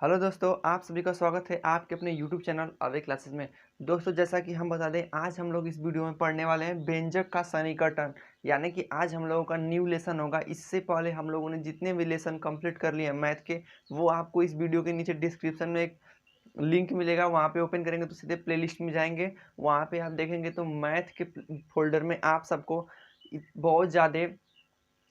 Hello दोस्तों, आप सभी का स्वागत है आपके अपने यूट्यूब चैनल अवे क्लासेस में। दोस्तों, जैसा कि हम बता दें, आज हम लोग इस वीडियो में पढ़ने वाले हैं व्यंजक का सन्निकटन। यानी कि आज हम लोगों का न्यू लेसन होगा। इससे पहले हम लोगों ने जितने भी लेसन कंप्लीट कर लिए हैं मैथ के, वो आपको इस वीडियो के नीचे डिस्क्रिप्शन में एक लिंक मिलेगा। वहाँ पे ओपन करेंगे तो सीधे प्लेलिस्ट में जाएंगे। वहाँ पे आप देखेंगे तो मैथ के फोल्डर में आप सबको बहुत ज़्यादा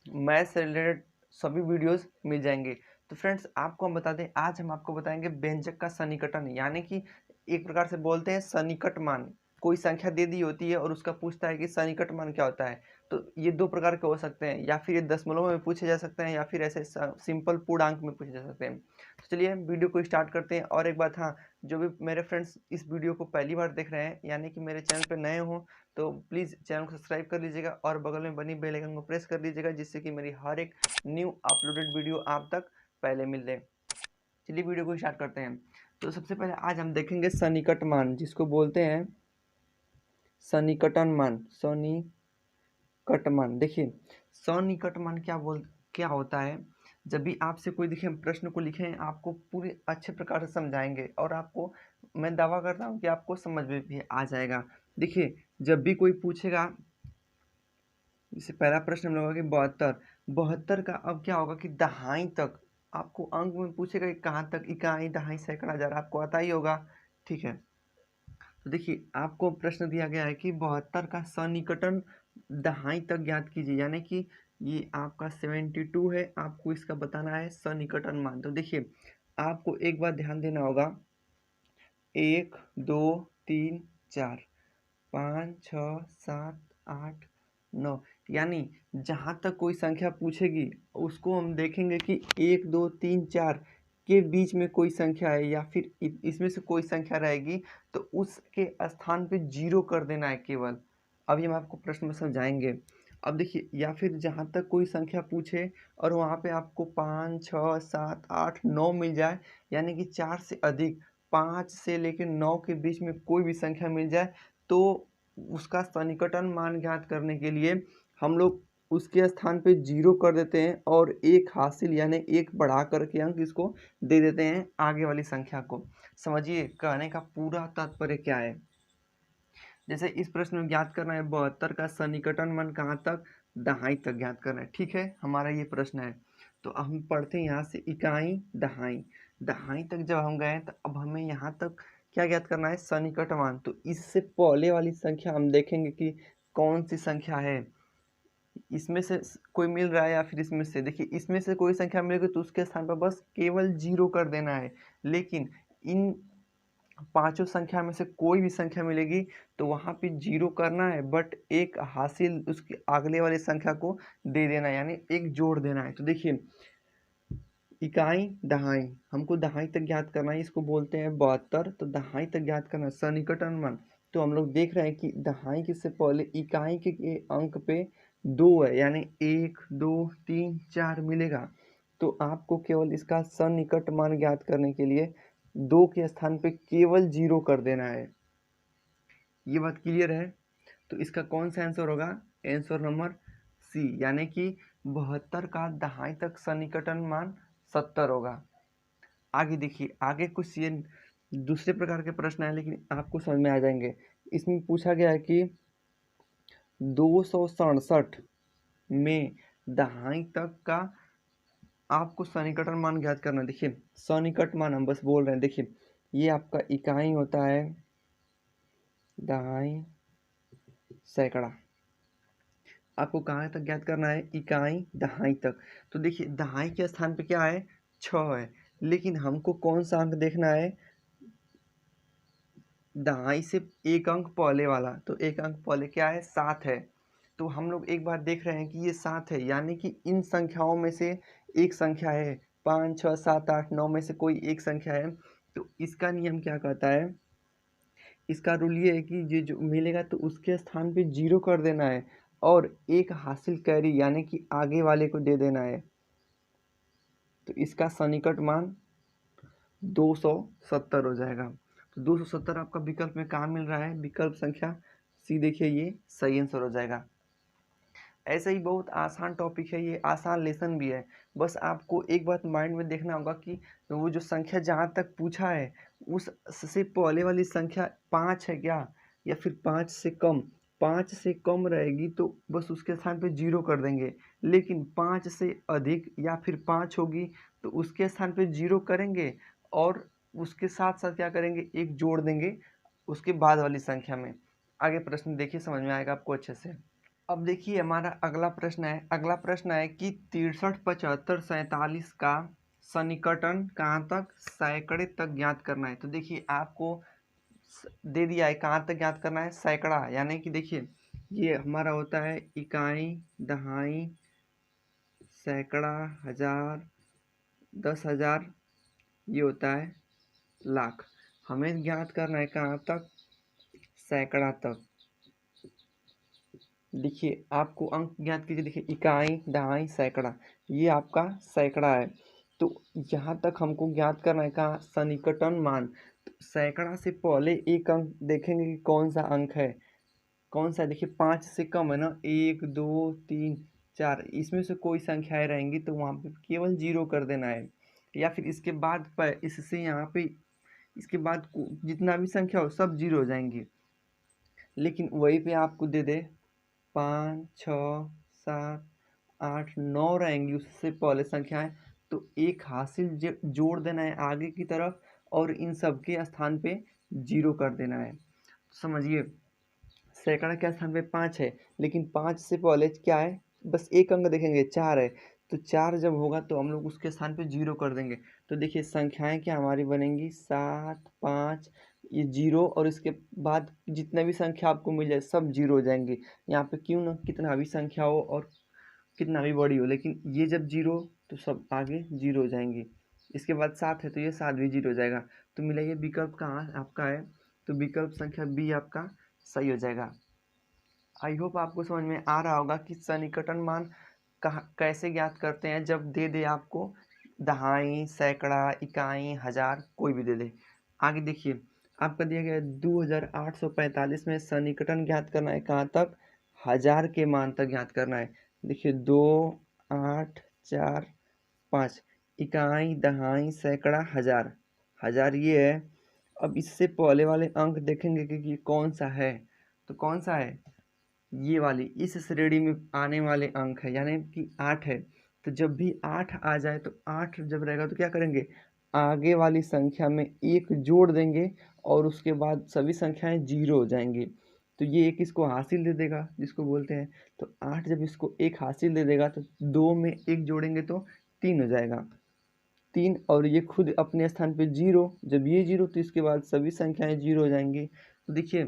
मैथ से रिलेटेड सभी वीडियोस मिल जाएंगे। तो फ्रेंड्स, आपको हम बता दें, आज हम आपको बताएंगे व्यंजक का सन्निकटन। यानी कि एक प्रकार से बोलते हैं सन्निकट मान। कोई संख्या दे दी होती है और उसका पूछता है कि सन्निकट मान क्या होता है। तो ये दो प्रकार के हो सकते हैं, या फिर ये दशमलव में पूछे जा सकते हैं, या फिर ऐसे सिंपल पूर्णांक में पूछे जा सकते हैं। तो चलिए वीडियो को स्टार्ट करते हैं। और एक बात, हाँ, जो भी मेरे फ्रेंड्स इस वीडियो को पहली बार देख रहे हैं, यानी कि मेरे चैनल पर नए हों, तो प्लीज़ चैनल को सब्सक्राइब कर लीजिएगा और बगल में बनी बेल आइकन को प्रेस कर लीजिएगा, जिससे कि मेरी हर एक न्यू अपलोडेड वीडियो आप तक पहले मिल जाए। चलिए वीडियो को स्टार्ट करते हैं। तो सबसे पहले आज हम देखेंगे सन्निकट मान, जिसको बोलते हैं सन्निकटन मान। सन्निकट मान, देखिए सन्निकट मान क्या होता है। जब भी आपसे कोई देखिए प्रश्न को लिखें, आपको पूरे अच्छे प्रकार से समझाएंगे और आपको, मैं दावा करता हूँ कि आपको समझ में भी आ जाएगा। देखिए, जब भी कोई पूछेगा, जैसे पहला प्रश्न हम लोग कि 72 का अब क्या होगा कि दहाई तक आपको अंक में पूछेगा कि कहाँ तक, इकाई, दहाई, सैकड़ा, हजार, आपको आता ही होगा। ठीक है, तो देखिए आपको प्रश्न दिया गया है कि 72 का सन्निकटन दहाई तक ज्ञात कीजिए। यानी कि ये आपका 72 है, आपको इसका बताना है सन्निकटन मान। तो देखिए आपको एक बात ध्यान देना होगा, 1 2 3 4 5 6 7 8 9, यानी जहाँ तक कोई संख्या पूछेगी उसको हम देखेंगे कि 1 2 3 4 के बीच में कोई संख्या है, या फिर इसमें से कोई संख्या रहेगी तो उसके स्थान पे 0 कर देना है केवल। अभी हम आपको प्रश्न में समझाएंगे। अब देखिए, या फिर जहाँ तक कोई संख्या पूछे और वहाँ पे आपको 5 6 7 8 9 मिल जाए, यानी कि 4 से अधिक, 5 से लेकर 9 के बीच में कोई भी संख्या मिल जाए, तो उसका सन्निकटन मान ज्ञात करने के लिए हम लोग उसके स्थान पे 0 कर देते हैं और एक हासिल यानी एक बढ़ा करके अंक इसको दे देते हैं आगे वाली संख्या को। समझिए कहने का पूरा तात्पर्य क्या है। जैसे इस प्रश्न में ज्ञात करना है 72 का सन्निकटन मान कहाँ तक, दहाई तक ज्ञात करना है। ठीक है, हमारा ये प्रश्न है। तो अब हम पढ़ते हैं यहाँ से इकाई, दहाई। दहाई तक जब हम गए तो अब हमें यहाँ तक क्या ज्ञात करना है, सन्निकट मान। तो इससे पहले वाली संख्या हम देखेंगे कि कौन सी संख्या है, इसमें से कोई मिल रहा है या फिर इसमें से। देखिए, इसमें से कोई संख्या मिलेगी तो उसके स्थान पर बस केवल 0 कर देना है। लेकिन इन पांचों संख्या में से कोई भी संख्या मिलेगी तो वहाँ पे 0 करना है, बट एक हासिल उसकी अगले वाली संख्या को दे देना है, यानी एक जोड़ देना है। तो देखिए, इकाई, दहाई, हमको दहाई तक ज्ञात करना है, इसको बोलते हैं 72। तो दहाई तक ज्ञात करना है सन्निकटन मान। तो हम लोग देख रहे हैं कि दहाई के से पहले इकाई के अंक पे 2 है, यानी 1 2 3 4 मिलेगा। तो आपको केवल इसका सन्निकट मान ज्ञात करने के लिए 2 के स्थान पे केवल 0 कर देना है। ये बात क्लियर है। तो इसका कौन सा आंसर होगा, आंसर नंबर सी, यानी कि 72 का दहाई तक सन्निकटन मान 70 होगा। आगे देखिए, आगे कुछ ये दूसरे प्रकार के प्रश्न है, लेकिन आपको समझ में आ जाएंगे। इसमें पूछा गया है कि 267 में दहाई तक का आपको सन्निकटन मान ज्ञात करना। देखिए सन्निकट मान हम बस बोल रहे हैं। देखिए, ये आपका इकाई होता है, दहाई, सैकड़ा। आपको कहाँ तक ज्ञात करना है, इकाई, दहाई तक। तो देखिए दहाई के स्थान पे क्या है, 6 है, लेकिन हमको कौन सा अंक देखना है, दहाई से एक अंक पहले वाला। तो एक अंक पहले क्या है, 7 है। तो हम लोग एक बार देख रहे हैं कि ये 7 है, यानी कि इन संख्याओं में से एक संख्या है, 5 6 7 8 9 में से कोई एक संख्या है। तो इसका नियम क्या कहता है, इसका रूल ये है कि ये जो मिलेगा तो उसके स्थान पे 0 कर देना है और एक हासिल कैरी यानी कि आगे वाले को दे देना है। तो इसका सन्निकट मान 270 हो जाएगा। तो 270 आपका विकल्प में कहाँ मिल रहा है, विकल्प संख्या सी। देखिए ये सही आंसर हो जाएगा। ऐसे ही बहुत आसान टॉपिक है ये, आसान लेसन भी है। बस आपको एक बात माइंड में देखना होगा कि वो जो संख्या जहाँ तक पूछा है उस से पहले वाली संख्या 5 है क्या, या फिर 5 से कम। 5 से कम रहेगी तो बस उसके स्थान पे 0 कर देंगे, लेकिन 5 से अधिक या फिर 5 होगी तो उसके स्थान पे 0 करेंगे और उसके साथ साथ क्या करेंगे, एक जोड़ देंगे उसके बाद वाली संख्या में। आगे प्रश्न देखिए, समझ में आएगा आपको अच्छे से। अब देखिए हमारा अगला प्रश्न है कि 63, 75, 47 का सन्निकटन कहाँ तक, सैकड़े तक ज्ञात करना है। तो देखिए आपको दे दिया है कहाँ तक ज्ञात करना है, सैकड़ा, यानी कि देखिए ये हमारा होता है इकाई, दहाई, सैकड़ा, हजार, 10,000, ये होता है लाख। हमें ज्ञात करना है कहाँ तक, सैकड़ा तक। देखिए आपको अंक ज्ञात कीजिए, देखिए इकाई, दहाई, सैकड़ा, ये आपका सैकड़ा है। तो यहाँ तक हमको ज्ञात करना है कहाँ, सन्निकटन मान। तो सैकड़ा से पहले एक अंक देखेंगे कि कौन सा अंक है, कौन सा है। देखिए 5 से कम है ना, 1, 2, 3, 4, इसमें से कोई संख्याएं रहेंगी तो वहाँ पे केवल 0 कर देना है, या फिर इसके बाद पर इससे यहाँ पे इसके बाद जितना भी संख्या हो सब 0 हो जाएंगी। लेकिन वही पे आपको दे दे 5, 6, 7, 8, 9 रहेंगी उससे पहले संख्याएं, तो एक हासिल जोड़ देना है आगे की तरफ और इन सब के स्थान पे 0 कर देना है। समझिए सैकड़ा के स्थान पे 5 है, लेकिन 5 से पहले क्या है, बस एक अंक देखेंगे 4 है, तो 4 जब होगा तो हम लोग उसके स्थान पे 0 कर देंगे। तो देखिए संख्याएं क्या हमारी बनेंगी, 7, 5, ये 0 और इसके बाद जितने भी संख्या आपको मिल जाए सब 0 हो जाएंगे। यहाँ पे क्यों ना कितना भी संख्या हो और कितना भी बड़ी हो, लेकिन ये जब 0 तो सब आगे 0 हो जाएंगे। इसके बाद 7 है तो ये 7 भी 0 हो जाएगा। तो मिला ये विकल्प कहाँ आपका है, तो विकल्प संख्या बी आपका सही हो जाएगा। आई होप आपको समझ में आ रहा होगा कि सन्निकटन मान कहाँ कैसे ज्ञात करते हैं, जब दे दे आपको दहाई, सैकड़ा, इकाई, हजार, कोई भी दे दे। आगे देखिए आपका दिया गया है 2845 में सन्निकटन ज्ञात करना है कहाँ तक, हजार के मान तक ज्ञात करना है। देखिए 2, 8, 4, 5, इकाई, दहाई, सैकड़ा, हजार, हजार ये है। अब इससे पहले वाले अंक देखेंगे कि ये कौन सा है, तो कौन सा है, ये वाली इस श्रेणी में आने वाले अंक है, यानी कि 8 है। तो जब भी 8 आ जाए तो 8 जब रहेगा तो क्या करेंगे, आगे वाली संख्या में एक जोड़ देंगे और उसके बाद सभी संख्याएं 0 हो जाएंगी। तो ये एक इसको हासिल दे देगा जिसको बोलते हैं। तो 8 जब इसको एक हासिल दे देगा तो 2 में एक जोड़ेंगे तो 3 हो जाएगा, 3, और ये खुद अपने स्थान पे 0, जब ये 0 तो इसके बाद सभी संख्याएं 0 हो जाएंगी। तो देखिए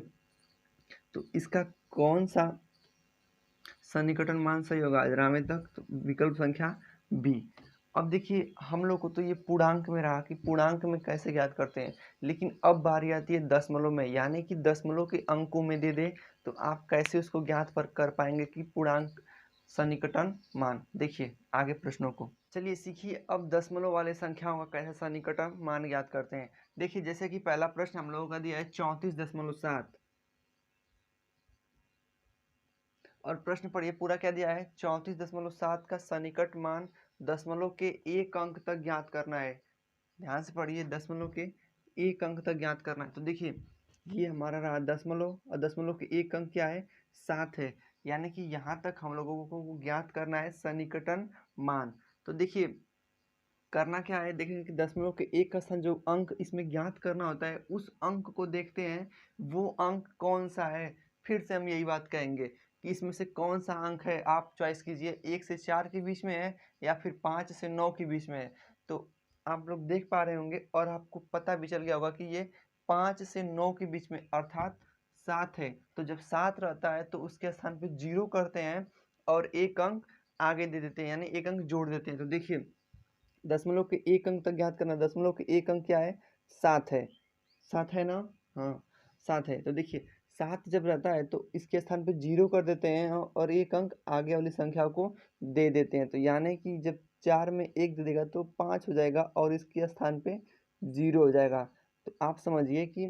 तो इसका कौन सा सन्निकटन मान सही होगा अजरामे तक, तो विकल्प संख्या बी। अब देखिए हम लोग को तो ये पूर्णांक में रहा कि पूर्णांक में कैसे ज्ञात करते हैं, लेकिन अब बारी आती है दशमलव में, यानी कि दशमलव के अंकों में दे दे तो आप कैसे उसको ज्ञात पर कर पाएंगे कि पूर्णांक सन्निकटन मान। देखिए आगे प्रश्नों को चलिए सीखिए। अब दशमलव वाले संख्याओं का कैसे सन्निकटन मान ज्ञात करते हैं। देखिए जैसे कि पहला प्रश्न हम लोगों का दिया है 34.7, और प्रश्न पढ़िए पूरा क्या दिया है, 34.7 का सन्निकट मान दशमलव के एक अंक तक ज्ञात करना है। ध्यान से पढ़िए, दशमलव के एक अंक तक ज्ञात करना है। तो देखिए ये हमारा रहा दशमलव, और दशमलव के एक अंक क्या है, 7 है, यानी कि यहाँ तक हम लोगों को ज्ञात करना है सन्निकटन मान। तो देखिए करना क्या है, देखेंगे कि दशमलव के एक का स्थान जो अंक इसमें ज्ञात करना होता है उस अंक को देखते हैं वो अंक कौन सा है। फिर से हम यही बात कहेंगे कि इसमें से कौन सा अंक है, आप चॉइस कीजिए, 1 से 4 के बीच में है या फिर 5 से 9 के बीच में है। तो आप लोग देख पा रहे होंगे और आपको पता भी चल गया होगा कि ये 5 से 9 के बीच में अर्थात 7 है। तो जब 7 रहता है तो उसके स्थान पे 0 करते हैं और एक अंक आगे दे देते हैं, यानी एक अंक जोड़ देते हैं। तो देखिए दशमलव के एक अंक तक ज्ञात करना, दशमलव के एक अंक क्या है, 7 है, 7 है ना, हाँ 7 है। तो देखिए 7 जब रहता है तो इसके स्थान पे 0 कर देते हैं और एक अंक आगे वाली संख्या को दे देते हैं। तो यानी कि जब 4 में 1 दे देगा तो 5 हो जाएगा और इसके स्थान पे 0 हो जाएगा। तो आप समझिए कि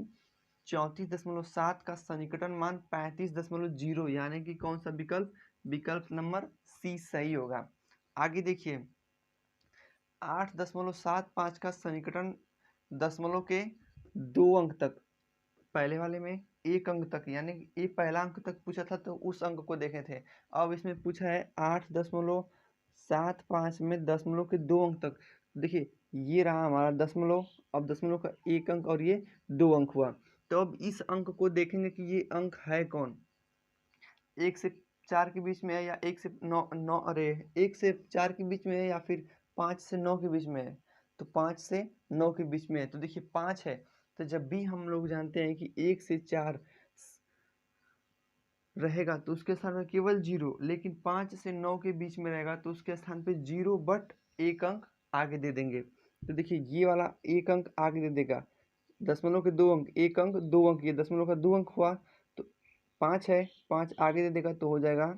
34.7 का सन्निकटन मान 35.0, यानी कि कौन सा विकल्प, विकल्प नंबर सी सही होगा। आगे देखिए 8.75 का सन्निकटन दशमलव के 2 अंक तक, पहले वाले में 1 अंक तक, यानी कि ये पहला अंक तक पूछा था तो उस अंक को देखे थे। अब इसमें पूछा है 8.75 में दशमलव के 2 अंक तक। देखिए ये रहा हमारा दशमलव, अब दशमलव का 1 अंक और ये 2 अंक हुआ। तो अब इस अंक को देखेंगे कि ये अंक है कौन, 1 से 4 के बीच में है या 1 से 9 अरे 1 से 4 के बीच में है या फिर 5 से 9 के बीच में है। तो 5 से 9 के बीच में है, तो देखिए 5 है। तो जब भी हम लोग जानते हैं कि 1 से 4 रहेगा तो उसके स्थान में केवल 0, लेकिन 5 से 9 के बीच में रहेगा तो उसके स्थान पे 0 बट 1 अंक आगे दे देंगे। तो देखिए ये वाला 1 अंक आगे दे देगा, दशमलव के 2 अंक, 1 अंक 2 अंक, ये दशमलव का 2 अंक हुआ। तो 5 है, 5 आगे दे देगा तो हो जाएगा,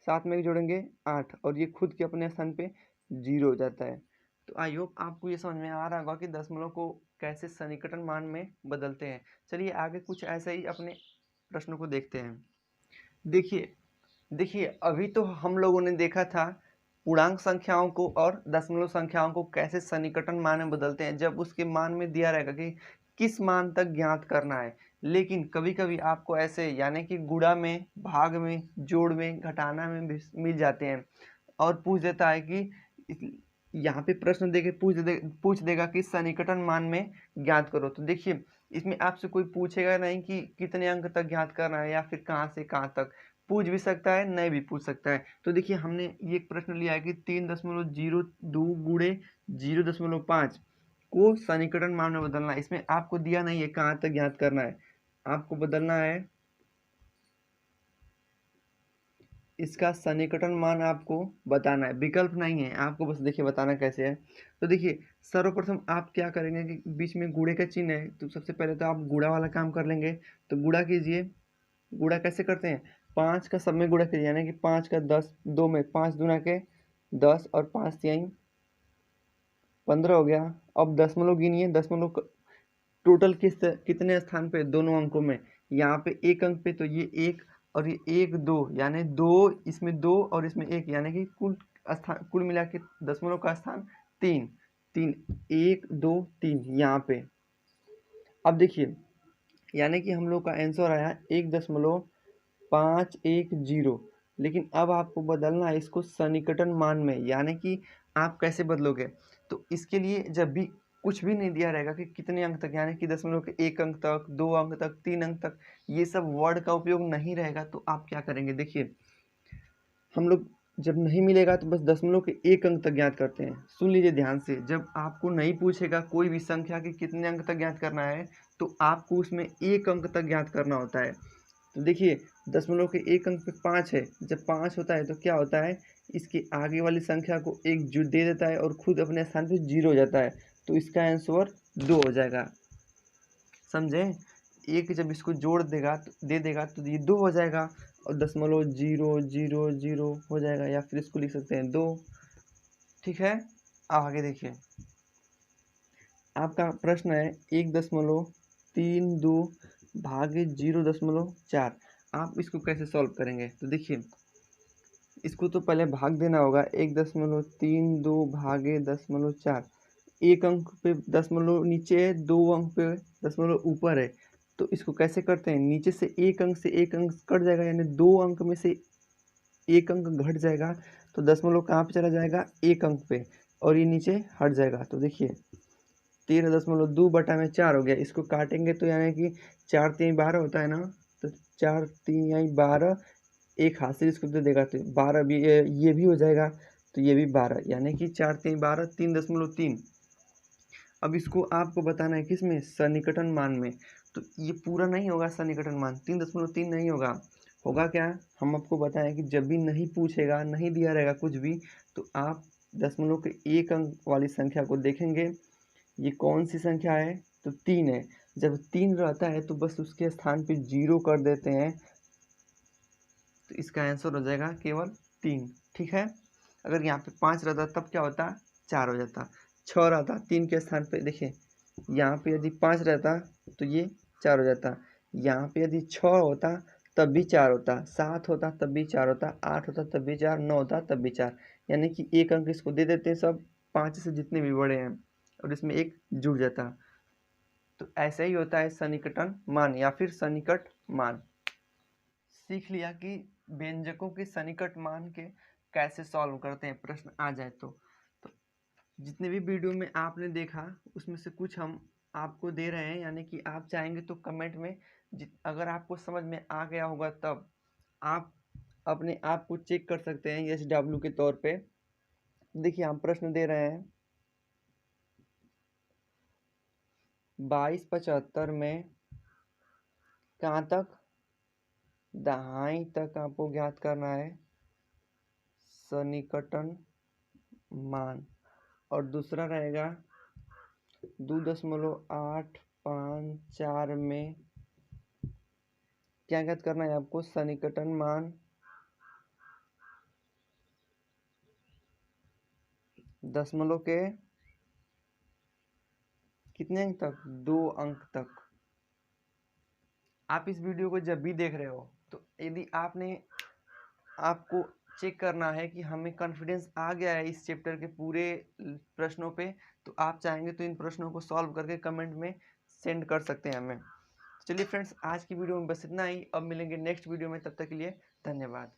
साथ में जोड़ेंगे 8 और ये खुद के अपने स्थान पे 0 हो जाता है। तो आई होप आपको ये समझ में आ रहा होगा कि दशमलव को कैसे सन्निकटन मान में बदलते हैं। चलिए आगे कुछ ऐसे ही अपने प्रश्नों को देखते हैं। देखिए देखिए अभी तो हम लोगों ने देखा था पूर्णांक संख्याओं को और दशमलव संख्याओं को कैसे सन्निकटन मान में बदलते हैं, जब उसके मान में दिया रहेगा कि किस मान तक ज्ञात करना है। लेकिन कभी कभी आपको ऐसे यानी कि गुणा में, भाग में, जोड़ में, घटाना में भी मिल जाते हैं और पूछ देता है कि यहाँ पे प्रश्न देके पूछ देगा कि सन्निकटन मान में ज्ञात करो। तो देखिए इसमें आपसे कोई पूछेगा नहीं कि कितने अंक तक ज्ञात करना है या फिर कहाँ से कहाँ तक, पूछ भी सकता है नहीं भी पूछ सकता है। तो देखिए हमने ये प्रश्न लिया है कि 3.02 गुणे 0.5 को सन्निकटन मान में बदलना है। इसमें आपको दिया नहीं है कहाँ तक ज्ञात करना है, आपको बदलना है इसका सन्निकटन मान आपको बताना है, विकल्प नहीं है, आपको बस देखिए बताना कैसे है। तो देखिए सर्वप्रथम आप क्या करेंगे कि बीच में गुणे का चिन्ह है, तो सबसे पहले तो आप गुणा वाला काम कर लेंगे। तो गुणा कीजिए, गुणा कैसे करते हैं, 5 का सब में गुणा कीजिए, यानी कि 5 का 10, 2 में 5 दूना के 10 और 5 तिहाई 15 हो गया। अब दशमलव गिनिए, दशमलव टोटल कितने स्थान पे, दोनों अंकों में, यहाँ पे 1 अंक पे तो ये 1 और ये 1 2, यानी 2 इसमें 2 और इसमें 1, यानी कि कुल मिला के दशमलव का स्थान 3, 3 1 2 3 यहाँ पे। अब देखिए यानी कि हम लोग का आंसर आया 1.510, लेकिन अब आपको बदलना है इसको सन्निकटन मान में। यानी कि आप कैसे बदलोगे, तो इसके लिए जब भी कुछ भी नहीं दिया रहेगा कि कितने अंक तक, यानी कि दशमलव के 1 अंक तक, 2 अंक तक, 3 अंक तक, ये सब वर्ड का उपयोग नहीं रहेगा, तो आप क्या करेंगे, देखिए हम लोग जब नहीं मिलेगा तो बस दशमलव के 1 अंक तक ज्ञात करते हैं। सुन लीजिए ध्यान से, जब आपको नहीं पूछेगा कोई भी संख्या के कितने अंक तक ज्ञात करना है तो आपको उसमें 1 अंक तक ज्ञात करना होता है। तो देखिए दशमलव के 1 अंक पे 5 है, जब 5 होता है तो क्या होता है, इसके आगे वाली संख्या को 1 जो दे देता है और खुद अपने स्थान पे 0 हो जाता है, तो इसका आंसर 2 हो जाएगा। समझे, एक जब इसको जोड़ देगा तो दे देगा तो ये 2 हो जाएगा और दशमलव 000 हो जाएगा, या फिर इसको लिख सकते हैं 2। ठीक है, अब आगे देखिए आपका प्रश्न है 1.32 भागे 0.4, आप इसको कैसे सॉल्व करेंगे। तो देखिए इसको तो पहले भाग देना होगा, 1.32 भागे 0.4, 1 अंक पे दशमलव नीचे है, 2 अंक पे दशमलव ऊपर है। तो इसको कैसे करते हैं, नीचे से 1 अंक से 1 अंक कट जाएगा, यानी 2 अंक में से 1 अंक घट जाएगा, तो दशमलव कहाँ पे चला जाएगा, 1 अंक पे, और ये नीचे हट जाएगा। तो देखिए 13.2 बटा में 4 हो गया, इसको काटेंगे तो यानी कि 4 3 12 होता है ना, तो 4 3 यानी 12, एक हाथ से इसको दे देगा तो 12 भी, ये भी हो जाएगा, तो ये भी 12, यानी कि 4 3 12, 3.3। अब इसको आपको बताना है किस में, सन्निकटन मान में। तो ये पूरा नहीं होगा सन्निकटन मान, 3.3 नहीं होगा, होगा क्या, हम आपको बताएं कि जब भी नहीं पूछेगा, नहीं दिया रहेगा कुछ भी, तो आप दशमलव के 1 अंक वाली संख्या को देखेंगे, ये कौन सी संख्या है, तो 3 है। जब 3 रहता है तो बस उसके स्थान पे 0 कर देते हैं, तो इसका आंसर हो जाएगा केवल 3। ठीक है, अगर यहाँ पे 5 रहता तब क्या होता, 4 हो जाता, 6 रहता 3 के स्थान पे, देखिए यहाँ पे यदि 5 रहता तो ये 4 हो जाता, यहाँ पे यदि 6 होता तब भी 4 होता, 7 होता तब भी 4 होता, 8 होता तब भी 4, 9 होता तब भी 4, यानी कि 1 अंक इसको दे देते हैं सब 5 से जितने भी बड़े हैं और इसमें 1 जुड़ जाता। तो ऐसे ही होता है सन्निकटन मान या फिर सन्निकट मान। सीख लिया कि व्यंजकों के सन्निकट मान के कैसे सॉल्व करते हैं प्रश्न आ जाए तो जितने भी वीडियो में आपने देखा उसमें से कुछ हम आपको दे रहे हैं, यानी कि आप चाहेंगे तो कमेंट में अगर आपको समझ में आ गया होगा तब आप अपने आप को चेक कर सकते हैं SW के तौर पे। देखिए हम प्रश्न दे रहे हैं 2275 में कहाँ तक दहाई तक आपको ज्ञात करना है सन्निकटन मान, और दूसरा रहेगा 2.854 में क्या ज्ञात करना है आपको सन्निकटन मान दशमलव के कितने अंक तक, 2 अंक तक। आप इस वीडियो को जब भी देख रहे हो तो यदि आपको चेक करना है कि हमें कॉन्फिडेंस आ गया है इस चैप्टर के पूरे प्रश्नों पे, तो आप चाहेंगे तो इन प्रश्नों को सॉल्व करके कमेंट में सेंड कर सकते हैं हमें। चलिए फ्रेंड्स, आज की वीडियो में बस इतना ही। अब मिलेंगे नेक्स्ट वीडियो में, तब तक के लिए धन्यवाद।